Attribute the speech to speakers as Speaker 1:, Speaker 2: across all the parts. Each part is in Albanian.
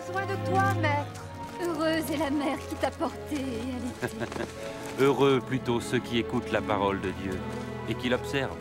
Speaker 1: besoin de toi, maître. Heureuse est la mère qui t'a porté et allaitée.
Speaker 2: Heureux plutôt ceux qui écoutent la parole de Dieu et qui l'observent.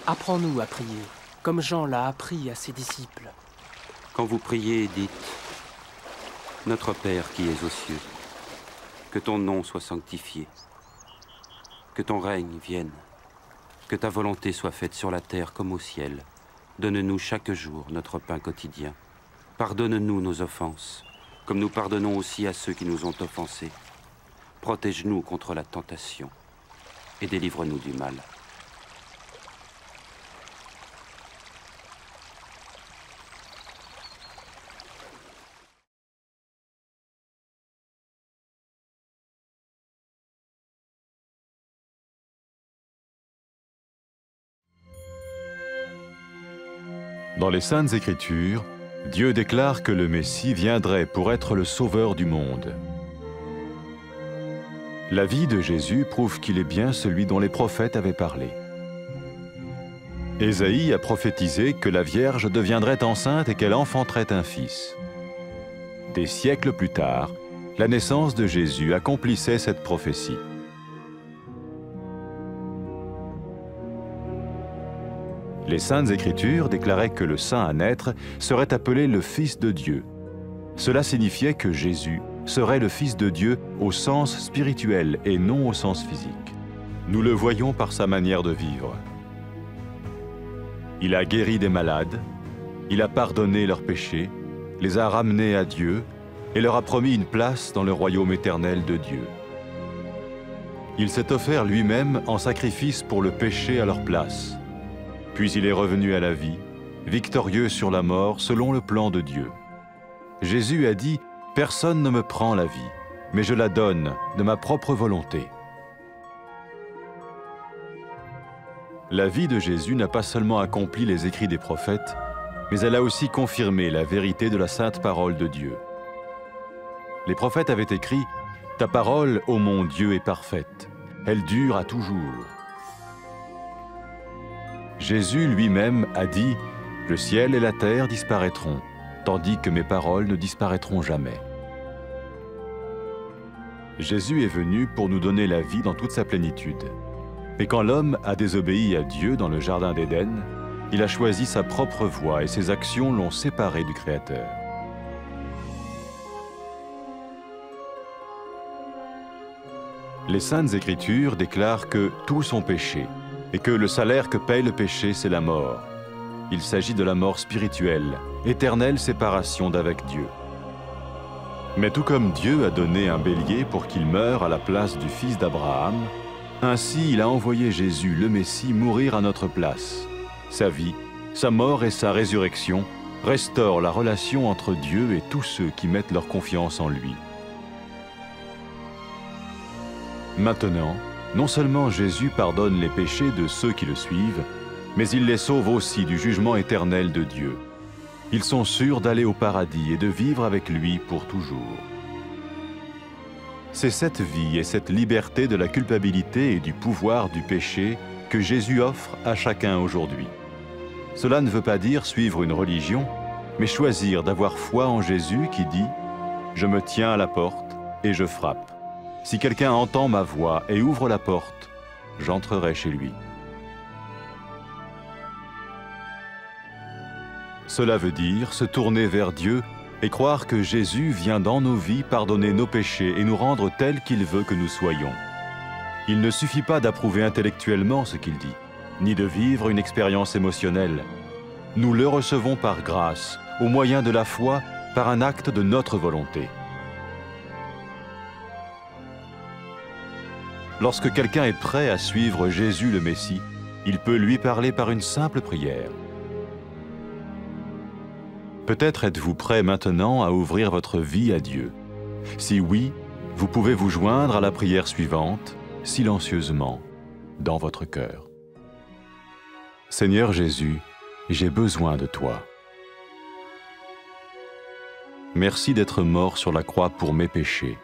Speaker 3: Apprends-nous à prier, comme Jean l'a appris à ses disciples.
Speaker 2: Quand vous priez, dites « Notre Père qui es aux cieux, que ton nom soit sanctifié, que ton règne vienne, que ta volonté soit faite sur la terre comme au ciel. Donne-nous chaque jour notre pain quotidien. Pardonne-nous nos offenses, comme nous pardonnons aussi à ceux qui nous ont offensés. Protège-nous contre la tentation et délivre-nous du mal. »
Speaker 4: Dans les Saintes Écritures, Dieu déclare que le Messie viendrait pour être le sauveur du monde. La vie de Jésus prouve qu'il est bien celui dont les prophètes avaient parlé. Ésaïe a prophétisé que la Vierge deviendrait enceinte et qu'elle enfanterait un fils. Des siècles plus tard, la naissance de Jésus accomplissait cette prophétie. Les Saintes Écritures déclaraient que le saint à naître serait appelé le Fils de Dieu. Cela signifiait que Jésus serait le Fils de Dieu au sens spirituel et non au sens physique. Nous le voyons par sa manière de vivre. Il a guéri des malades, il a pardonné leurs péchés, les a ramenés à Dieu et leur a promis une place dans le royaume éternel de Dieu. Il s'est offert lui-même en sacrifice pour le péché à leur place. Puis il est revenu à la vie, victorieux sur la mort selon le plan de Dieu. Jésus a dit « Personne ne me prend la vie, mais je la donne de ma propre volonté. » La vie de Jésus n'a pas seulement accompli les écrits des prophètes, mais elle a aussi confirmé la vérité de la sainte parole de Dieu. Les prophètes avaient écrit « Ta parole, ô mon Dieu, est parfaite, elle dure à toujours. » Jésus lui-même a dit « Le ciel et la terre disparaîtront, tandis que mes paroles ne disparaîtront jamais. » Jésus est venu pour nous donner la vie dans toute sa plénitude. Mais quand l'homme a désobéi à Dieu dans le jardin d'Éden, il a choisi sa propre voie et ses actions l'ont séparé du Créateur. Les Saintes Écritures déclarent que tous ont péché et que le salaire que paye le péché, c'est la mort. Il s'agit de la mort spirituelle, éternelle séparation d'avec Dieu. Mais tout comme Dieu a donné un bélier pour qu'il meure à la place du fils d'Abraham, ainsi il a envoyé Jésus, le Messie, mourir à notre place. Sa vie, sa mort et sa résurrection restaurent la relation entre Dieu et tous ceux qui mettent leur confiance en lui. Maintenant, non seulement Jésus pardonne les péchés de ceux qui le suivent, mais il les sauve aussi du jugement éternel de Dieu. Ils sont sûrs d'aller au paradis et de vivre avec lui pour toujours. C'est cette vie et cette liberté de la culpabilité et du pouvoir du péché que Jésus offre à chacun aujourd'hui. Cela ne veut pas dire suivre une religion, mais choisir d'avoir foi en Jésus qui dit « Je me tiens à la porte et je frappe. Si quelqu'un entend ma voix et ouvre la porte, j'entrerai chez lui. » Cela veut dire se tourner vers Dieu et croire que Jésus vient dans nos vies pardonner nos péchés et nous rendre tels qu'il veut que nous soyons. Il ne suffit pas d'approuver intellectuellement ce qu'il dit, ni de vivre une expérience émotionnelle. Nous le recevons par grâce, au moyen de la foi, par un acte de notre volonté. Lorsque quelqu'un est prêt à suivre Jésus le Messie, il peut lui parler par une simple prière. Peut-être êtes-vous prêt maintenant à ouvrir votre vie à Dieu. Si oui, vous pouvez vous joindre à la prière suivante, silencieusement. dans votre cœur. Seigneur Jésus, j'ai besoin de toi. Merci d'être mort sur la croix pour mes péchés.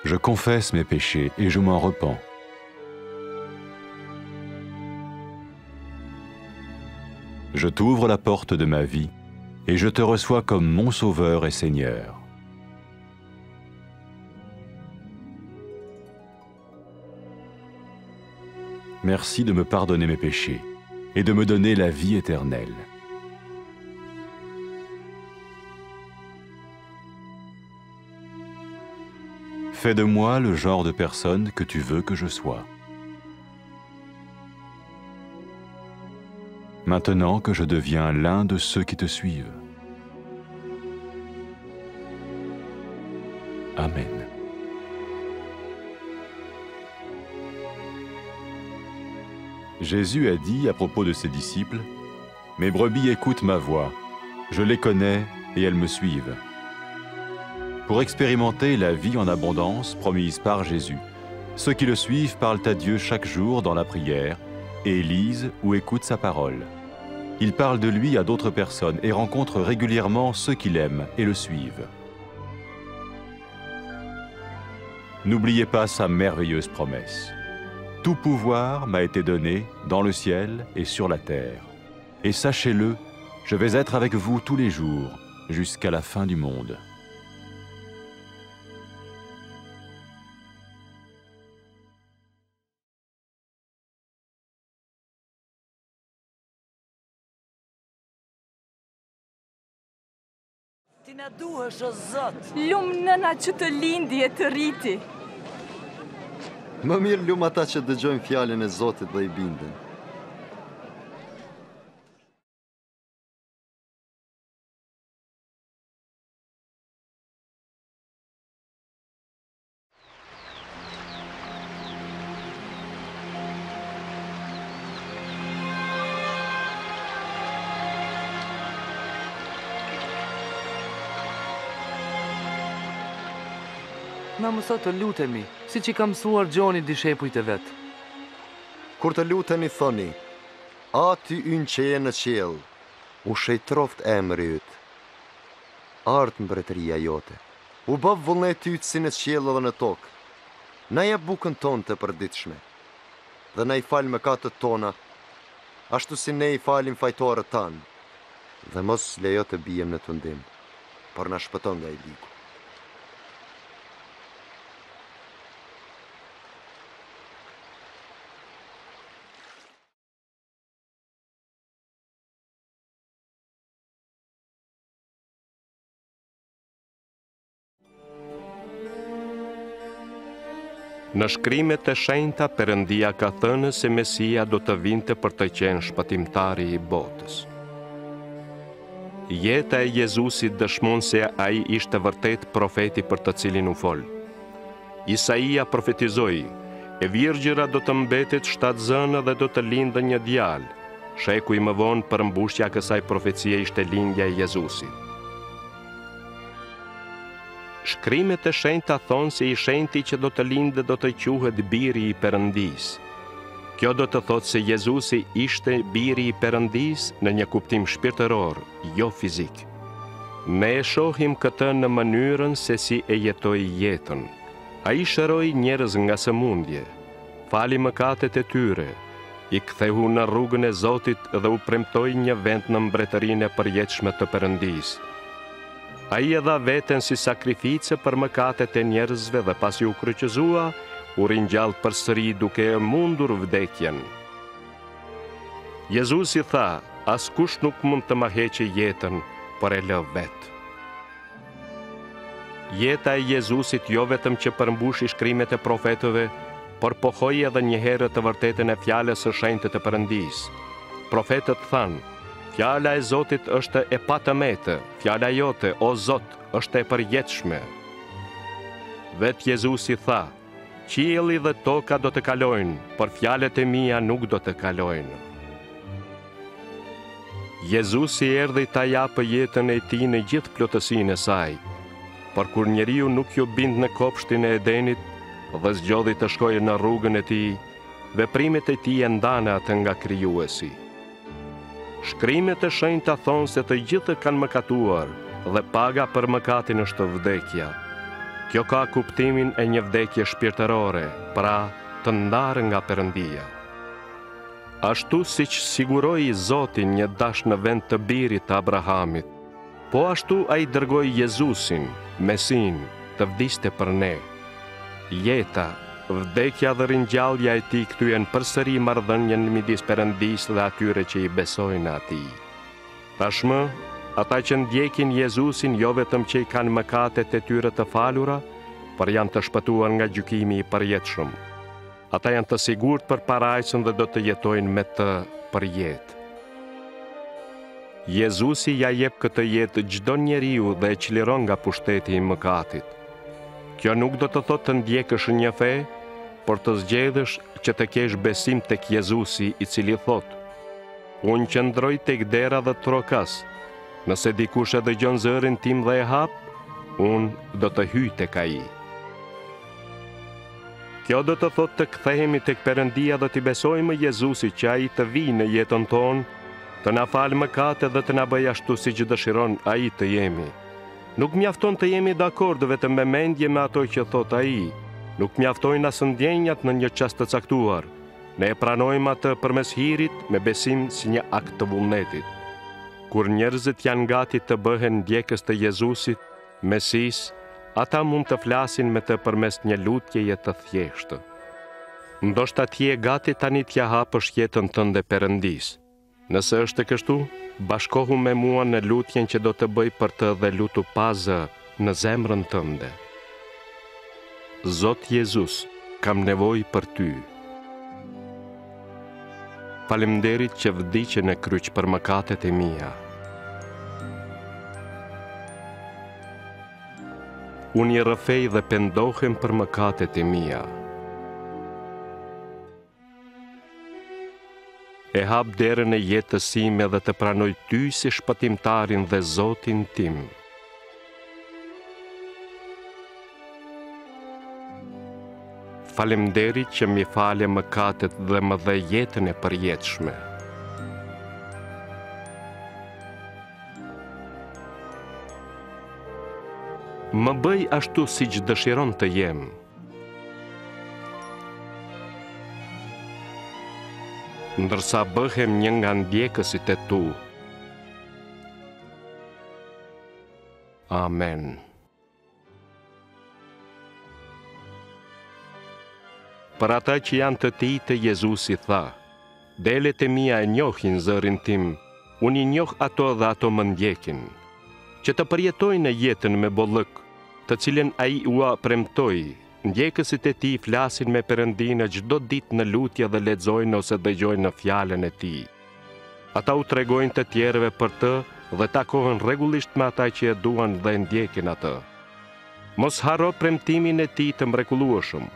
Speaker 4: Je confesse mes péchés et je m'en repens. Je t'ouvre la porte de ma vie et je te reçois comme mon Sauveur et Seigneur. Merci de me pardonner mes péchés et de me donner la vie éternelle. Fais de moi le genre de personne que tu veux que je sois. Maintenant que je deviens l'un de ceux qui te suivent. Amen. Jésus a dit à propos de ses disciples, « Mes brebis écoutent ma voix, je les connais et elles me suivent. » Pour expérimenter la vie en abondance promise par Jésus, ceux qui le suivent parlent à Dieu chaque jour dans la prière et lisent ou écoutent sa parole. Ils parlent de lui à d'autres personnes et rencontrent régulièrement ceux qui l'aiment et le suivent. N'oubliez pas sa merveilleuse promesse. Tout pouvoir m'a été donné dans le ciel et sur la terre. Et sachez-le, je vais être avec vous tous les jours, jusqu'à la fin du monde.
Speaker 5: Ti na duhesh o Zot.
Speaker 6: Lum nëna që të lindi e të rriti.
Speaker 7: Më mirë lum ata që dëgjojnë fjalën e Zotit dhe i binden.
Speaker 5: Na mëso të lutemi, si që ka mësuar Gjoni dishepujt e vetë.
Speaker 7: Kur të luteni thoni, Aty ynë që je në qiell, u shejtroft emri yt. Art mbretëria jote, u bë vullneti yt si në qiell dhe në tokë. Na jep bukën tonë të përditshme, dhe na i fal mëkatet tona, ashtu si ne i falim fajtorët tanë, dhe mos lejo të bijem në tundim, por na shpëton nga i ligu.
Speaker 8: Në shkrimet e shenjta Perëndia ka thënë se Mesia do të vinte për të qenë shpëtimtari i botës. Jeta e Jezusit dëshmon se ai ishte vërtet profeti për të cilin u fol. Isaia profetizoi, e Virgjëra do të mbetet shtatzënë dhe do të lindë një djalë. Sheku i më vonë përmbushja kësaj profecie ishte lindja e Jezusit. Shkrimet e shenjta thonë se i shenjti që do të lindë do të quhet biri i Perëndis. Kjo do të thotë se Jezusi ishte biri i Perëndis në një kuptim shpirtëror, jo fizik. Ne e shohim këtë në mënyrën se si e jetoi jetën. Ai shëroi njerëz nga sëmundje, fali mëkatet e tyre, i kthehu në rrugën e Zotit dhe u premtoi një vend në mbretërinë e përjetshme të Perëndis. Ai e dha veten si sakrificë për mëkatet e njerëzve dhe pasi u kryqëzua, u ringjall përsëri duke e mundur vdekjen. Jezusi tha, askush nuk mund të ma heqë jetën, por e lë vetë. Jeta e Jezusit jo vetëm që përmbushi shkrimet e profetëve, por pohoi edhe një herë të vërtetën e fjalës së shenjtë të Perëndis. Profetët thanë, fjala e Zotit është e patëmetë, fjala jote, o Zot, është e përjetshme. Vetë Jezusi tha, qielli dhe toka do të kalojnë, por fjalët e mia nuk do të kalojnë. Jezusi erdhi ta japë jetën e tij në gjithë plotësinë e saj. por kur njeriu nuk ju bind në kopshtin e Edenit dhe zgjodhi të shkojë në rrugën e tij, veprimet e tij e ndanë atë nga krijuesi. Shkrimet e shenjta thonë se të gjithë kanë mëkatuar dhe paga për mëkatin është vdekja. Kjo ka kuptimin e një vdekje shpirtërore, pra të ndarë nga Perëndia. Ashtu siç siguroi Zoti një dash në vend të birit të Abrahamit, po ashtu ai dërgoi Jezusin, Mesin, të vdiste për ne. Jeta, vdekja dhe ringjallja e tij kthyen përsëri marrëdhënien midis Perëndisë dhe atyre që i besojnë atij. Tashmë, ata që ndjekin Jezusin jo vetëm që i kanë mëkatet e tyre të falura, por janë të shpëtuar nga gjykimi i përjetshëm. Ata janë të sigurt për parajsën dhe do të jetojnë me të për jetë. Jezusi ja jep këtë jetë çdo njeriu dhe e çliron nga pushteti i mëkatit. Kjo nuk do të thotë të ndjekësh një fe, por të zgjedhësh që të kesh besim tek Jezusi, i cili thotë: Unë qëndroj tek dera dhe trokas. Nëse dikush e dëgjon zërin tim dhe e hap, unë do të hyj tek ai. Kjo do të thotë të kthehemi tek Perëndia dhe të besojmë Jezusi që ai të vijë në jetën tonë, të na falë mëkatet dhe të na bëjë ashtu siç dëshiron ai të jemi. Nuk mjafton të jemi dakord vetëm me mendje me ato që thot ai. Nuk mjaftojnë as ndjenjat në një çast të caktuar. Ne e pranojmë atë përmes hirit me besim si një akt të vullnetit. Kur njerëzit janë gati të bëhen ndjekës të Jezusit, Mesis, ata mund të flasin me të përmes një lutjeje të thjeshtë. Ndoshta ti je gati tani t'ja hapësh jetën tënde Perëndis. Nëse është kështu, bashkohu me mua në lutjen që do të bëj për të dhe lutu pa zë në zemrën tënde. Zot Jezus, kam nevojë për ty. Faleminderit që vdiqe në kryq për mëkatet e mia. Unë i rrëfej dhe pendohem për mëkatet e mia. E hap derën e jetës sime dhe të pranoj ty si shpëtimtarin dhe Zotin tim. Faleminderit që mi fale mëkatet dhe më dhe jetën e përjetshme. Më bëj ashtu siç dëshiron të jem. Ndërsa bëhem një nga ndjekësit e tu. Amen. Për ata që janë të tij të Jezusi tha: Delet e mia e njohin zërin tim, unë i njoh ato dhe ato më ndjekin. Që të përjetojnë në jetën me bollëk, të cilën ai ua premtoi. Ndjekësit e tij flasin me Perëndinë çdo ditë në lutje dhe lexojnë ose dëgjojnë në fjalën e tij. Ata u tregojnë të tjerëve për të dhe takohen rregullisht me ata që e duan dhe ndjekin atë. Mos harro premtimin e tij të mrekullueshëm.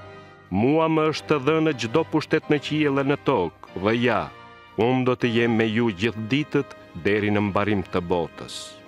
Speaker 8: Mua më është dhënë çdo pushtet në qiell e në tokë, dhe ja, unë do të jem me ju gjithë ditët deri në mbarim të botës.